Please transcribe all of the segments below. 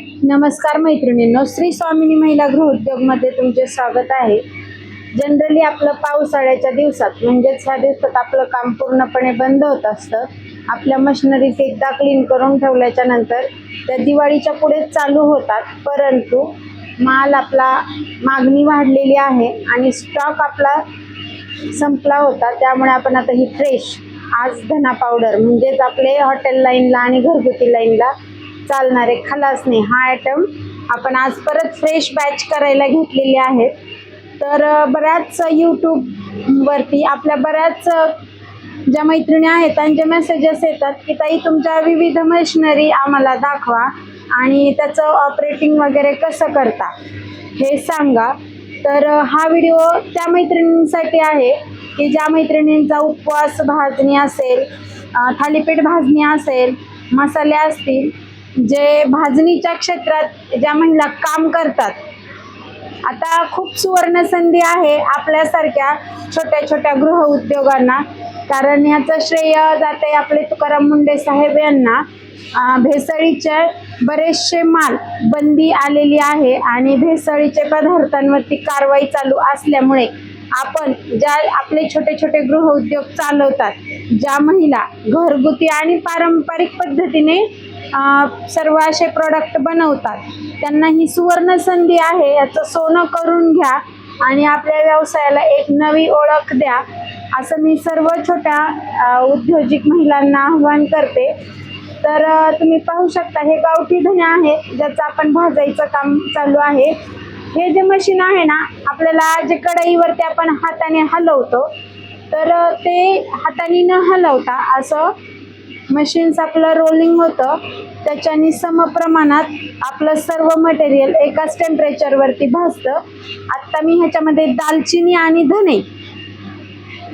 नमस्कार मैत्रिणींनो, श्री स्वामिनी महिला गृहोद्योगमध्ये तुमचे स्वागत आहे. जनरली आपलं पावसाळ्याच्या दिवसात म्हणजेच ह्या दिवसात आपलं काम पूर्णपणे बंद होत असतं. आपल्या मशिनरीज एकदा क्लीन करून ठेवल्याच्या नंतर त्या दिवाळीच्या पुढे चालू होतात, परंतु माल आपला मागणी वाढलेली आहे आणि स्टॉक आपला संपला होता. त्यामुळे आपण आता ही फ्रेश आज धना पावडर म्हणजेच आपले हॉटेल लाईनला आणि घरगुती लाईनला चालणारे खलासणी हा आयटम आपण आज परत फ्रेश बॅच करायला घेतलेले आहेत. तर बऱ्याच यूट्यूबवरती आपल्या बऱ्याच ज्या मैत्रिणी आहेत त्यांचे मेसेजेस येतात की ताई तुमच्या विविध मशिनरी आम्हाला दाखवा आणि त्याचं ऑपरेटिंग वगैरे कसं करता हे सांगा. तर हा व्हिडिओ त्या मैत्रिणींसाठी आहे की ज्या मैत्रिणींचा उपवास भाजणी असेल, थालीपीठ भाजणी असेल, मसाले असतील, जे भाजणीच्या क्षेत्रात ज्या महिला काम करतात. आता खूप सुवर्ण संधी आहे आपल्यासारख्या छोट्या छोट्या गृह उद्योगांना, कारण याचं श्रेय जाते आपले तुकाराम मुंडे साहेब यांना. भेसळीचे बरेचसे माल बंदी आलेली आहे आणि भेसळीचे पदार्थांवरती कारवाई चालू असल्यामुळे आपण ज्या आपले छोटे छोटे गृह उद्योग चालवतात, ज्या महिला घरगुती आणि पारंपरिक पद्धतीने सर्व असे प्रोडक्ट बनवतात, त्यांना ही सुवर्ण संधी आहे. याचं सोनं करून घ्या आणि आपल्या व्यवसायाला एक नवी ओळख द्या, असं मी सर्व छोट्या उद्योजक महिलांना आव्हान करते. तर तुम्ही पाहू शकता हे गावठी धने आहे ज्याचं आपण भाजायचं काम चालू आहे. हे जे मशीन आहे ना, आपल्याला जे कढईवरती आपण हाताने हलवतो, तर ते हाताने न हलवता असं मशीन्स आपलं रोलिंग होतं, त्याच्याने समप्रमाणात आपलं सर्व मटेरियल एकाच टेम्परेचरवरती भाजतं. आत्ता मी ह्याच्यामध्ये दालचिनी आणि धने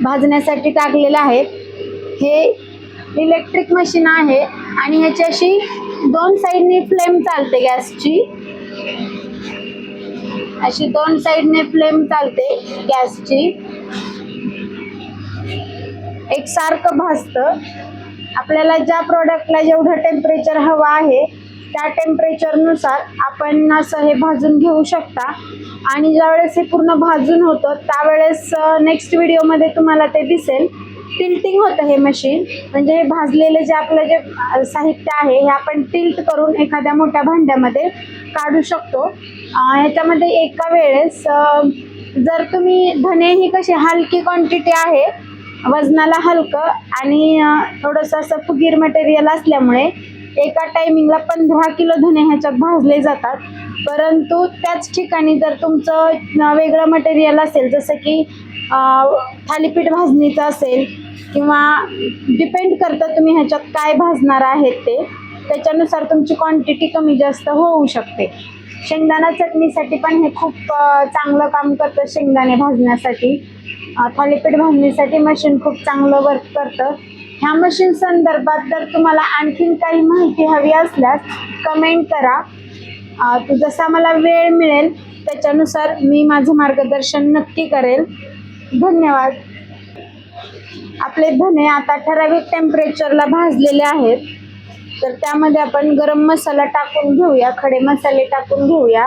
भाजण्यासाठी टाकलेलं आहे. हे इलेक्ट्रिक मशीन आहे आणि ह्याची अशी दोन साईडने फ्लेम चालते गॅसची, अशी दोन साईडने फ्लेम चालते गॅसची, एकसारखं भाजतं. आपल्याला ज्या प्रोडक्टला जेवढं टेम्परेचर हवं आहे त्या टेम्परेचरनुसार आपण असं हे भाजून घेऊ शकता. आणि ज्यावेळेस हे पूर्ण भाजून होतं त्यावेळेस नेक्स्ट व्हिडिओमध्ये तुम्हाला ते दिसेल, टिल्टिंग होतं हे मशीन. म्हणजे हे भाजलेले जे आपलं जे साहित्य आहे हे आपण टिल्ट करून एखाद्या मोठ्या भांड्यामध्ये काढू शकतो. ह्याच्यामध्ये एका वेळेस जर तुम्ही धने ही कशी हलकी क्वांटिटी आहे, वजनाला हलकं आणि थोडंसं असं फुगीर मटेरियल असल्यामुळे एका टायमिंगला 15 किलो धने ह्याच्यात भाजले जातात. परंतु त्याच ठिकाणी जर तुमचं वेगळं मटेरियल असेल, जसं की थालीपीठ भाजणीचं असेल किंवा डिपेंड करतं तुम्ही ह्याच्यात काय भाजणार आहेत ते, त्याच्यानुसार तुमची क्वांटिटी कमी जास्त होऊ शकते. शेंगदाणा चटणीसाठी पण हे खूप चांगलं काम करतं. शेंगदाणे भाजण्यासाठी, थालीपीठ भाजणीसाठी मशीन खूप चांगलं वर्क करतं. ह्या मशीन संदर्भात जर तुम्हाला आणखीन काही माहिती हवी असल्यास कमेंट करा. जसा मला वेळ मिळेल त्याच्यानुसार मी माझं मार्गदर्शन नक्की करेल. धन्यवाद. आपले धने आता ठराविक टेम्परेचरला भाजलेले आहेत, तर त्यामध्ये आपण गरम मसाला टाकून घेऊया, खडे मसाले टाकून घेऊया.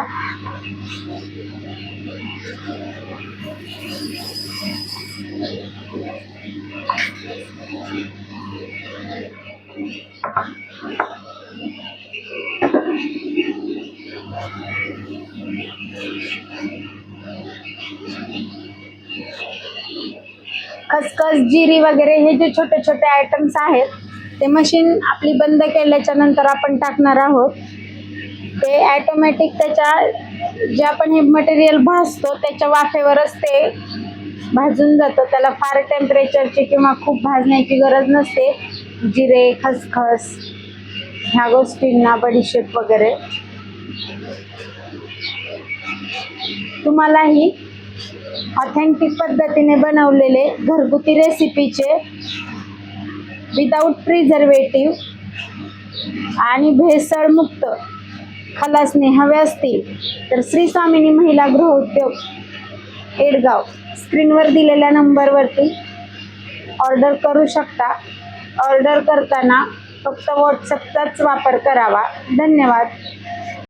खसखस, जिरी वगैरे हे जे छोटे छोटे आयटम्स आहेत ते मशीन आपली बंद केल्याच्या नंतर आपण टाकणार आहोत. ते ॲटोमॅटिक त्याच्या जे आपण हे मटेरियल भाजतो त्याच्या वाफेवरच ते भाजून जातं. त्याला फार टेम्परेचरची किंवा खूप भाजण्याची गरज नसते. जिरे, खसखस ह्या गोष्टींना, बडीशेप वगैरे. तुम्हालाही ऑथेंटिक पद्धतीने बनवलेले घरगुती रेसिपीचे विदाऊट प्रिझर्वेटिव्ह आणि भेसळमुक्त खलासणी हवे असतील तर श्री स्वामिनी महिला गृहोद्योग एडगाव स्क्रीनवर दिलेल्या नंबरवरती ऑर्डर करू शकता. ऑर्डर करताना फक्त व्हॉट्सअपचाच वापर करावा. धन्यवाद.